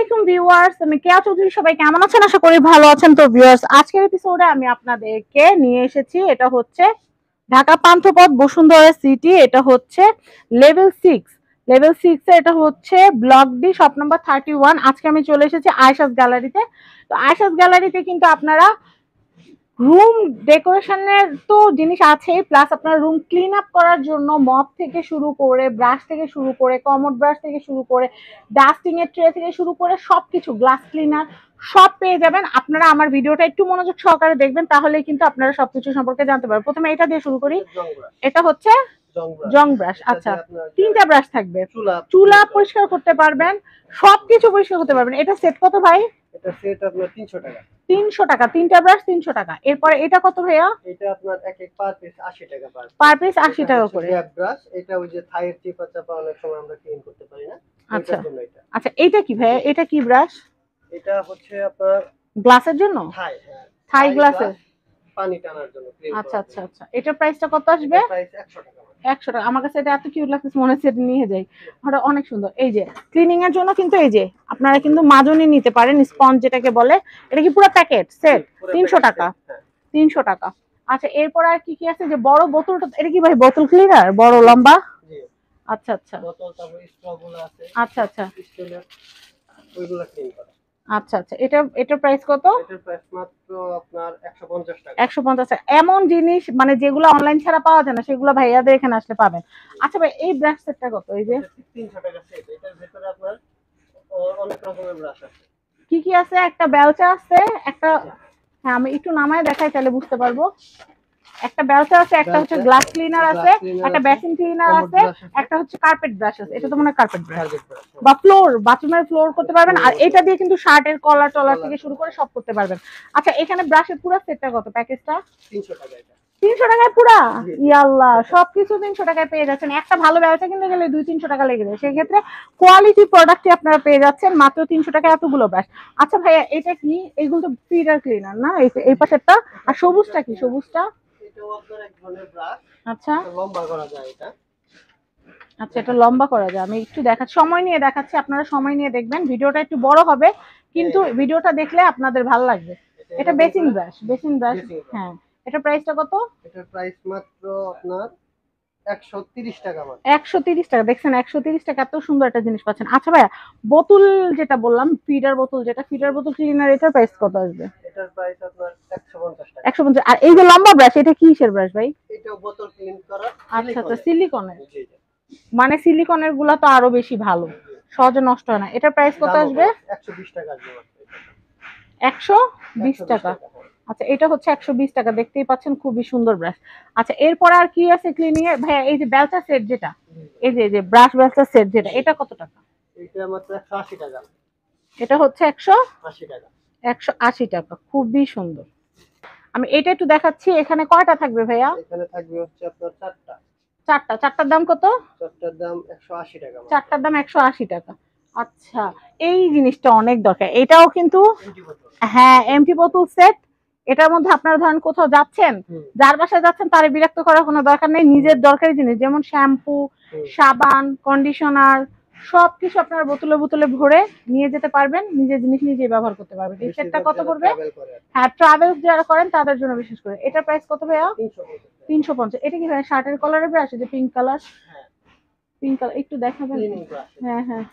আলাইকুম ভিউয়ার্স, আমি কেয়া চৌধুরী। সবাই কেমন আছেন? আশা করি ভালো আছেন। তো ভিউয়ার্স, আজকের এপিসোডে আমি আপনাদেরকে নিয়ে এসেছি, এটা হচ্ছে ঢাকা পান্থপথ বসুন্ধরা সিটি। এটা হচ্ছে লেভেল 6 এটা হচ্ছে ব্লক ডি, শপ নাম্বার 31। আজকে আমি চলে এসেছি আয়েশাস গ্যালারিতে। তো আয়েশাস গ্যালারিতে কিন্তু আপনারা রুম ডেকোরেশনের তো জিনিস আছেই, প্লাস আপনার রুম ক্লিন আপ করার জন্য মপ থেকে শুরু করে, ব্রাশ থেকে শুরু করে, কমোড ব্রাশ থেকে শুরু করে, ডাস্টিং এর ট্রে থেকে শুরু করে সবকিছু, গ্লাস ক্লিনার সব পেয়ে যাবেন। আপনারা আমার ভিডিওটা একটু মনোযোগ সহকারে দেখবেন, তাহলেই কিন্তু আপনারা সবকিছু সম্পর্কে জানতে পারবেন। প্রথমে এটা দিয়ে শুরু করি। এটা হচ্ছে জং ব্রাশ। আচ্ছা, 3টা ব্রাশ থাকবে। চুলা পরিষ্কার করতে পারবেন, সবকিছু পরিষ্কার করতে পারবেন। এটা সেট কত ভাই? এটা সেট আপনার 300 টাকা। 300 টাকা, 3টা ব্রাশ 300 টাকা। এরপরে এটা কত ভাইয়া? এটা আপনার এক পার পিস 80 টাকা পার পিস 80 টাকা করে। গ্যাপ ব্রাশ, এটা ওই যে থাইয়ের চিপা চাপা অনেক সময় আমরা ক্লিন করতে পারি না, আচ্ছা এটার জন্য এটা। আচ্ছা, এটা কি ভাইয়া? এটা কি ব্রাশ? এটা হচ্ছে আপনার গ্লাসের জন্য, থাই গ্লাসের পানি টানার জন্য। আচ্ছা আচ্ছা আচ্ছা, এটার প্রাইসটা কত আসবে? প্রাইস 100 টাকা। 100 টাকা। আমার কাছে এটা এত কিউট লাগতেছে, মনে হচ্ছে এটা নিয়ে যাই। ওটা অনেক সুন্দর। এই যে ক্লিনিং এর জন্য কিন্তু এই যে আপনারা কিন্তু মাজনি নিতে পারেন, স্পঞ্জ যেটাকে বলে। এটা কি পুরো প্যাকেট সেট? 300 টাকা। 300 টাকা। আচ্ছা, এরপর আর কি কি আছে? যে বড় বোতলটা, এটা কি ভাই বোতল ক্লিনার বড় লম্বা? জি। আচ্ছা আচ্ছা বোতল, তারপর স্ট্রগুলো আছে। আচ্ছা আচ্ছা স্টিলের ওইগুলা ক্লিন করা। আচ্ছা আচ্ছা, এটার প্রাইস কত? এটার প্রাইস মাত্র আপনার 150 টাকা। 150 টাকা। এমন জিনিস মানে যেগুলো অনলাইন ছাড়া পাওয়া যায় না, সেগুলো ভাইয়াদের এখানে আসলে পাবেন। আচ্ছা ভাই, এই ব্রাশ সেটটা কত? এই যে 300 টাকা সেট। এটার ভিতরে আপনার অনেক রকমের ব্রাশ আছে। কি কি আছে? একটা বেলচা আছে, একটা, হ্যাঁ আমি একটু নামায় দেখাই তাহলে বুঝতে পারবো। একটা বেলচা আছে, একটা হচ্ছে গ্লাস ক্লিনার আছে, একটা বেসিন ক্লিনার আছে, একটা হচ্ছে কার্পেট ব্রাশ আছে। এটা তো মনে হয় কার্পেট ব্রাশ বা ফ্লোর, বাথরুমের ফ্লোর করতে পারবেন। আর এটা দিয়ে কিন্তু শার্টের কলার টলার থেকে শুরু করে সব করতে পারবেন। আচ্ছা, এখানে ব্রাশের পুরো সেটটা কত? প্যাকেজটা 300 টাকা। এটা 300 টাকায় পুরা? ইয়াল্লাহ, সবকিছু 300 টাকায় পেয়ে যাচ্ছেন। একটা ভালো ব্যবসা কিনতে গেলে 200-300 টাকা লেগে যায়, সেই ক্ষেত্রে কোয়ালিটি প্রোডাক্টই আপনারা পেয়ে যাচ্ছেন মাত্র 300 টাকায় এতগুলো ব্রাশ। আচ্ছা ভাইয়া, এটা কি? এইগুলো তো ফিডার ক্লিনার না? এই পাশেরটা। আর সবুজটা কি? সবুজটা এটাও আপনার এক ধরনের ব্রাশ। আচ্ছা লম্বা করা যায় এটা। আচ্ছা, এটা লম্বা করা যায়। আমি একটু দেখাচ্ছি, সময় নিয়ে দেখাচ্ছি, আপনারা সময় নিয়ে দেখবেন। ভিডিওটা একটু বড় হবে, কিন্তু ভিডিওটা দেখলে আপনাদের ভালো লাগবে। এটা বেসিন ব্রাশ, হ্যাঁ। এটা প্রাইসটা কত? এটার প্রাইস মাত্র আপনার 130 টাকা মাত্র। 130 টাকা। দেখছেন, 130 টাকা এত সুন্দর একটা জিনিস পাচ্ছেন। আচ্ছা ভাইয়া, বোতল যেটা বললাম, ফিডার বোতল ক্লিনার, এটার প্রাইস কত আসবে? এটার প্রাইস আপনার 150 টাকা। 150। আর এই যে লম্বা ব্রাশ, এটা কিসের ব্রাশ ভাই? এটাও বোতল ক্লিন করা। আচ্ছা আচ্ছা, সিলিকনের। জি জি। মানে সিলিকনের গুলা তো আরো বেশি ভালো, সহজে নষ্ট হয় না। এটার প্রাইস কত আসবে? 120 টাকা আসবে মাত্র। 120 টাকা। আচ্ছা, এটা হচ্ছে 120 টাকা। দেখতেই পাচ্ছেন, খুবই সুন্দর ব্রাশ। আচ্ছা, এরপর আর কি আছে ক্লিনিং এর ভাইয়া? এই যে বেলচা সেট যেটা, এই যে ব্রাশ বেলচা সেট যেটা, এটা কত টাকা? এটা মাত্র 180 টাকা। এটা হচ্ছে 80 টাকা। 180 টাকা। খুবই সুন্দর। আমি এটা একটু দেখাচ্ছি। এখানে কয়টা থাকবে ভাইয়া? এখানে থাকবে হচ্ছে আপনার 4টা। চারটার দাম কত? 4টার দাম 180 টাকা। চারটার দাম 180 টাকা। আচ্ছা, এই জিনিসটা অনেক দরকার। এটাও কিন্তু, হ্যাঁ, এমটি বোতল সেট। এটার মধ্যে আপনারা ধরেন কোথাও যাচ্ছেন, যার বাসায় যাচ্ছেন তারে বিরক্ত করার কোনো দরকার নেই। নিজের দরকারি জিনিস যেমন শ্যাম্পু, সাবান, কন্ডিশনার সবকিছু আপনারা বোতলে বোতলে ভরে নিয়ে যেতে পারবেন। নিজের জিনিস নিজেই ব্যবহার করতে পারবেন। এই সেটটা কত করবে? হ্যাঁ, ট্রাভেল যারা করেন তাদের জন্য বিশেষ করে। এটার প্রাইস কত ভাইয়া? 350। এটা কি ভাইয়া শার্টের কলারে ব্রাশ? যে পিঙ্ক কালার, একটু দেখাবেন? হ্যাঁ হ্যাঁ,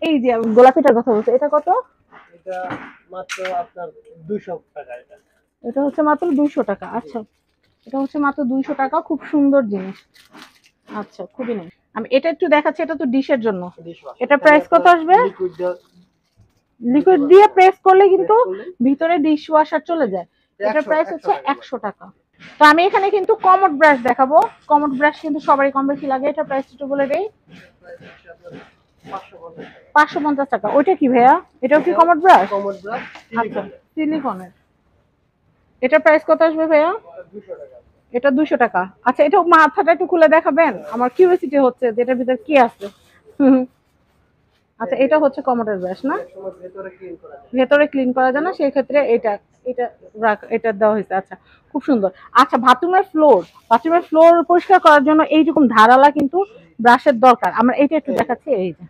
এই যে গোলাপিটার কথা বলছে, এটা কত? এটা মাত্র আপনার 200 টাকা। এটা হচ্ছে মাত্র 200 টাকা। আচ্ছা, এটা হচ্ছে মাত্র 200 টাকা। খুব সুন্দর জিনিস। আচ্ছা, খুবই নাইস। আমি এটা একটু দেখাচ্ছি। এটা তো ডিশের জন্য। এটা প্রাইস কত আসবে? লিকুইড দিয়ে প্রেস করলে কিন্তু ভিতরে ডিশ ওয়াশার চলে যায়। এটার প্রাইস হচ্ছে 100 টাকা। তো আমি এখানে কিন্তু কমোড ব্রাশ দেখাবো। কমোড ব্রাশ কিন্তু সবারই কম বেশি লাগে। এটা প্রাইস একটু বলে দেই। 550 টাকা। ওইটা কি ভাইয়া? এটাও কি কমোড ব্রাশ? আচ্ছা, সিলিকনের। এটার প্রাইস কত আসবে ভাইয়া? 200 টাকা। এটা 200 টাকা। আচ্ছা, এটা মাথাটা একটু খুলে দেখাবেন? আমার কিউরিওসিটি হচ্ছে যে এটার ভিতর কি আছে। আচ্ছা, এটা হচ্ছে কমোডের ব্রাশ না? ভেতরে ক্লিন করা যায় না, সেই ক্ষেত্রে এটা এটা দেওয়া হয়েছে। আচ্ছা, খুব সুন্দর। আচ্ছা, বাথরুমের ফ্লোর পরিষ্কার করার জন্য এইরকম ধারালা কিন্তু ব্রাশের দরকার। আমরা এইটা একটু দেখাচ্ছি। এই যে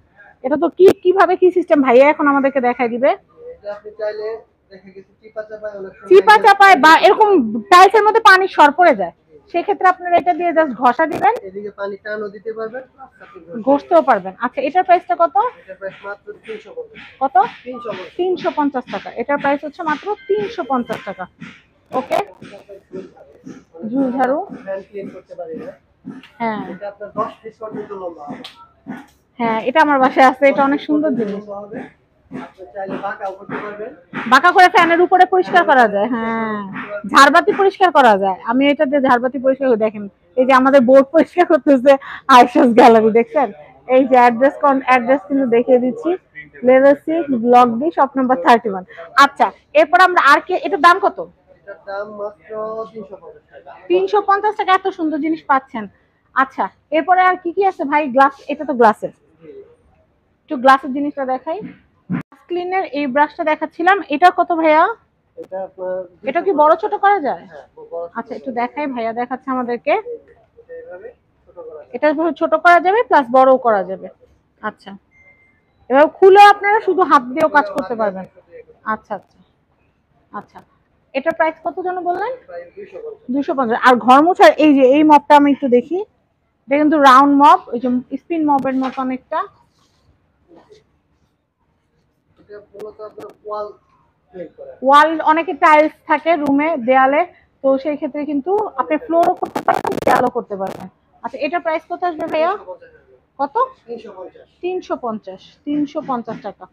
এটা তো কিভাবে কি সিস্টেম ভাইয়া এখন আমাদেরকে দেখাই দিবে। এটা আপনি চাইলে দেখা গেছে চিপা চাপায় অনেক সময় চিপা চাপায় বা এরকম টাইলসের মধ্যে পানি সর পড়ে যায়, সেক্ষেত্রে আপনারা এটা দিয়ে জাস্ট ঘষা দিবেন, এদিকে পানি টানও দিতে পারবেন, প্লাস আপনি ঘষতেও পারবেন। আচ্ছা এটার প্রাইসটা কত? এটা প্রাইস মাত্র 350 কত? 350 350 টাকা। এটার প্রাইস হচ্ছে মাত্র 350 টাকা। ওকে, ঝুল ঝাড়ু, হ্যান্ড ক্লিন করতে পারি না। হ্যাঁ এটা আপনার 10 ফিট পর্যন্ত লম্বা হবে। হ্যাঁ, এটা আমার বাসায় আছে, এটা অনেক সুন্দর জিনিস। লম্বা হবে। আপনি চাইলে বাঁকাও করতে পারবেন। বাঁকা করে ফ্যানের উপরে পরিষ্কার করা যায়, হ্যাঁ ঝাড়বাতি পরিষ্কার করা যায়। আমি এটা দিয়ে ঝাড়বাতি পরিষ্কার করে, দেখেন এই যে আমাদের বোর্ড পরিষ্কার করতেছে আইসাস গ্যালারি, দেখছেন এই যে অ্যাড্রেস কিন্তু দেখিয়ে দিচ্ছি, level 6 block D shop number 31। আচ্ছা এরপর আমরা আর কি, এটার দাম কত? এটার দাম মাত্র 350 টাকা। 350 টাকা, এত সুন্দর জিনিস পাচ্ছেন। আচ্ছা এরপরে আর কি কি আছে ভাই? গ্লাস, এটা তো গ্লাসের, একটু গ্লাসের জিনিসটা দেখাই। ক্লিনের এই ব্রাশটা দেখাচ্ছিলাম, এটা কত ভাইয়া? এটা আপনার এটা কি বড় ছোট করা যায়? হ্যাঁ, বড় আচ্ছা একটু দেখাই, ভাইয়া দেখাচ্ছে আমাদেরকে। এটা এভাবে ছোট করা যায়। এটা ছোট করা যাবে প্লাস বড়ও করা যাবে। আচ্ছা এবার খুলে আপনারা শুধু হাত দিয়েও কাজ করতে পারবেন। আচ্ছা আচ্ছা আচ্ছা, এটার প্রাইস কত যেন বললেন? প্রায় 250। 250। আর ঘর মোছার এই যে এই মপটা আমি একটু দেখি, এটা কিন্তু রাউন্ড মপ, ওই যে স্পিন মপের মতো অনেকটা। এটা মূলত আপনার ওয়াল ক্লিন করা। ওয়াল, অনেকে টাইলস থাকে রুমে দেয়ালে, তো সেই ক্ষেত্রে কিন্তু আপনি ফ্লোরও করতে পারবেন, দেয়ালও করতে পারবেন। আচ্ছা এটার প্রাইস কত আসবে ভাইয়া? 350 কত? 350। 350 টাকা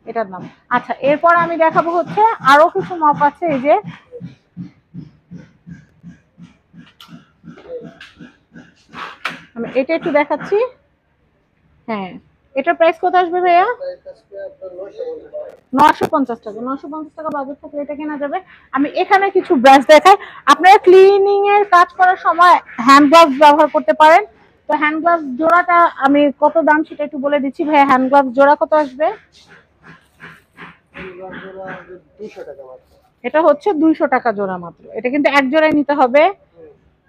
এটার দাম। আচ্ছা এরপর আমি দেখাবো হচ্ছে আরো কিছু মপ আছে, এই যে আমি এটা একটু দেখাচ্ছি। হ্যাঁ এটার প্রাইস কত আসবে ভাইয়া? প্রাইস আসবে আপনার 950 টাকা। 950 টাকা। 950 টাকা বাজেট থাকলে এটা কেনা যাবে। আমি এখানে কিছু ব্রাশ দেখাই, আপনারা ক্লিনিং এর কাজ করার সময় হ্যান্ড গ্লাভস ব্যবহার করতে পারেন। তো হ্যান্ড গ্লাভস জোড়াটা আমি কত দাম সেটা একটু বলে দিচ্ছি ভাইয়া। হ্যান্ড গ্লাভস জোড়া কত আসবে? এই জোড়া 200 টাকা মাত্র। এটা হচ্ছে 200 টাকা জোড়া মাত্র। এটা কিন্তু এক জোড়ায় নিতে হবে,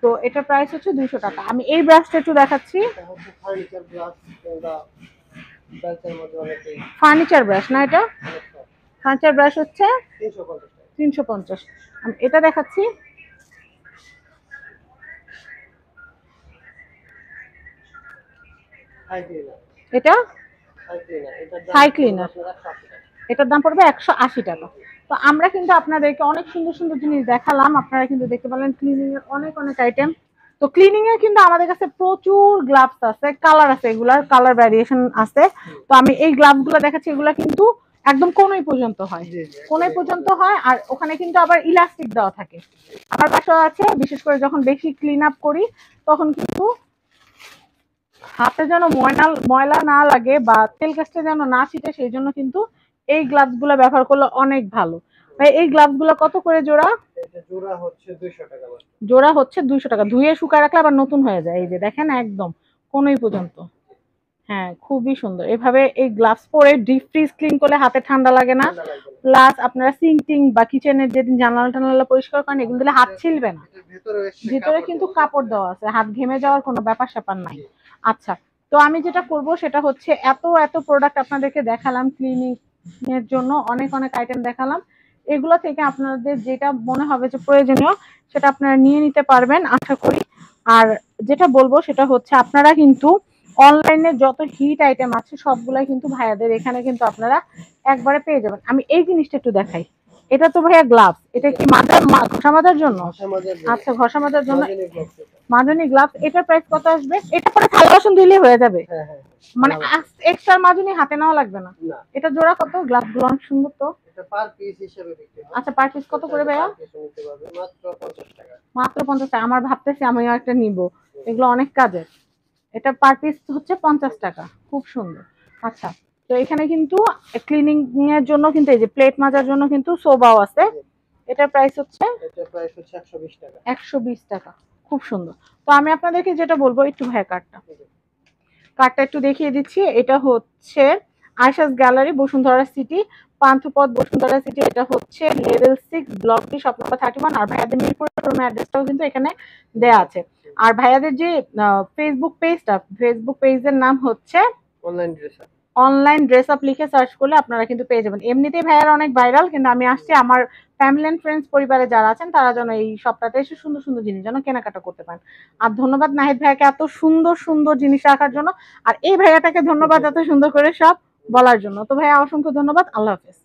তো এটার প্রাইস হচ্ছে 200 টাকা। আমি এই ব্রাশটা একটু দেখাচ্ছি। এটা হচ্ছে ফার্নিচার গ্লাস কিংবা বেলচের মধ্যে অনেকেই ফার্নিচার ব্রাশ না এটা? অনেকটা ফার্নিচার ব্রাশ হচ্ছে 350 টাকা। 350। আমি এটা দেখাচ্ছি, হাই ক্লিনার। এটা হাই ক্লিনার এটার দাম হাই ক্লিনার, আপনার 180 টাকা। এটার দাম পড়বে 180 টাকা। তো আমরা কিন্তু আপনাদেরকে অনেক সুন্দর সুন্দর জিনিস দেখালাম, আপনারা কিন্তু দেখতে পেলেন ক্লিনিং এর অনেক অনেক আইটেম। তো ক্লিনিং এর কিন্তু আমাদের কাছে প্রচুর গ্লাভস আছে, কালার আছে, এগুলার কালার ভ্যারিয়েশন আছে। তো আমি এই গ্লাভস গুলো দেখাচ্ছি, এগুলা কিন্তু একদম কোনই পর্যন্ত হয়, জি জি। কোনই পর্যন্ত হয়। আর ওখানে কিন্তু আবার ইলাস্টিক দেওয়া থাকে। আমার বাসায় আছে, বিশেষ করে যখন বেশি ক্লিন আপ করি তখন কিন্তু হাতে যেন ময়লা না লাগে বা তেল কাজটা যেন না ছিটে, সেই জন্য কিন্তু এই গ্লাভস গুলো ব্যবহার করলে অনেক ভালো। ভাই এই গ্লাভস গুলো কত করে জোড়া? এটা জোড়া হচ্ছে 200 টাকা মাত্র। জোড়া হচ্ছে 200 টাকা। ধুয়ে শুকায় রাখলে আবার নতুন হয়ে যায়, এই যে দেখেন একদম কোনই পর্যন্ত। হ্যাঁ খুবই সুন্দর। এভাবে এই গ্লাভস পরে ডিপ ফ্রিজ ক্লিন করলে হাতে ঠান্ডা লাগে না, ঠান্ডা লাগবে না। প্লাস আপনারা সিঙ্ক টিং বা কিচেনের যেদিন জানালা টানালা পরিষ্কার করেন এগুলো দিলে হাত ছিলবে না। এটার ভেতরে ভিতরে কিন্তু কাপড় দেওয়া আছে, হাত ঘেমে যাওয়ার কোনো ব্যাপার স্যাপার নাই। আচ্ছা তো আমি যেটা করব সেটা হচ্ছে এত এত প্রোডাক্ট আপনাদেরকে দেখালাম, ক্লিনিং এর জন্য অনেক অনেক আইটেম দেখালাম। এগুলো থেকে আপনাদের যেটা মনে হবে যে প্রয়োজনীয় সেটা আপনারা নিয়ে নিতে পারবেন আশা করি। আর যেটা বলবো সেটা হচ্ছে আপনারা কিন্তু অনলাইনে যত হিট আইটেম আছে সবগুলাই কিন্তু ভাইয়াদের এখানে কিন্তু আপনারা একবারে পেয়ে যাবেন। আমি এই জিনিসটা একটু দেখাই, এটা তো ভাইয়া গ্লাভস, এটা কি ঘষা মাজার জন্য? আচ্ছা ঘষা মাজার জন্য মাজনি গ্লাভস। এটার প্রাইস কত আসবে? এটা পরে থালা বাসন ধুইলে হয়ে যাবে, হ্যাঁ হ্যাঁ। মানে এক্সট্রা মাজনি হাতে নেওয়া লাগবে না। না, এটা জোড়া কত? গ্লাভস গুলো অনেক সুন্দর তো। এটা পার পিস হিসেবে বিক্রি হয়। আচ্ছা পার পিস কত করে ভাইয়া? পার পিস নিতে পারবে মাত্র 50 টাকা। মাত্র 50 টাকা। আমার ভাবতেছি আমিও একটা নিব, এগুলো অনেক কাজের। এটা পার পিস হচ্ছে 50 টাকা, খুব সুন্দর। আচ্ছা তো এখানে কিন্তু ক্লিনিং এর জন্য কিন্তু এই যে প্লেট মাজার জন্য কিন্তু সোবাও আছে, এটার প্রাইস হচ্ছে এটার প্রাইস হচ্ছে 120 টাকা। 120 টাকা, খুব সুন্দর। তো আমি আপনাদেরকে যেটা বলবো, একটু ভাইয়া কার্ডটা একটু দেখিয়ে দিচ্ছি। এটা হচ্ছে Ayshas gallery, Bashundhara city, Panthapath, Bashundhara city. এটা হচ্ছে level 6 block D shop number 31। আর ভাইয়াদের মিরপুর শোরুমের অ্যাড্রেসটাও কিন্তু এখানে দেয়া আছে। আর ভাইয়াদের যে ফেসবুক পেজের নাম হচ্ছে online dresser. Online dress up লিখে সার্চ করলে আপনারা কিন্তু পেয়ে যাবেন। এমনিতেই ভাইয়ার অনেক ভাইরাল, কিন্তু আমি আসছি আমার ফ্যামিলি এন্ড ফ্রেন্ডস পরিবারে যারা আছেন তারা যেন এই সপ্তাহতে এসে সুন্দর সুন্দর জিনিস যেন কেনাকাটা করতে পারেন। আর ধন্যবাদ নাহিদ ভাইয়াকে এত সুন্দর সুন্দর জিনিস রাখার জন্য, আর এই ভাইয়াটাকে ধন্যবাদ এত সুন্দর করে সব বলার জন্য। তো ভাইয়া অসংখ্য ধন্যবাদ, আল্লাহ হাফেজ।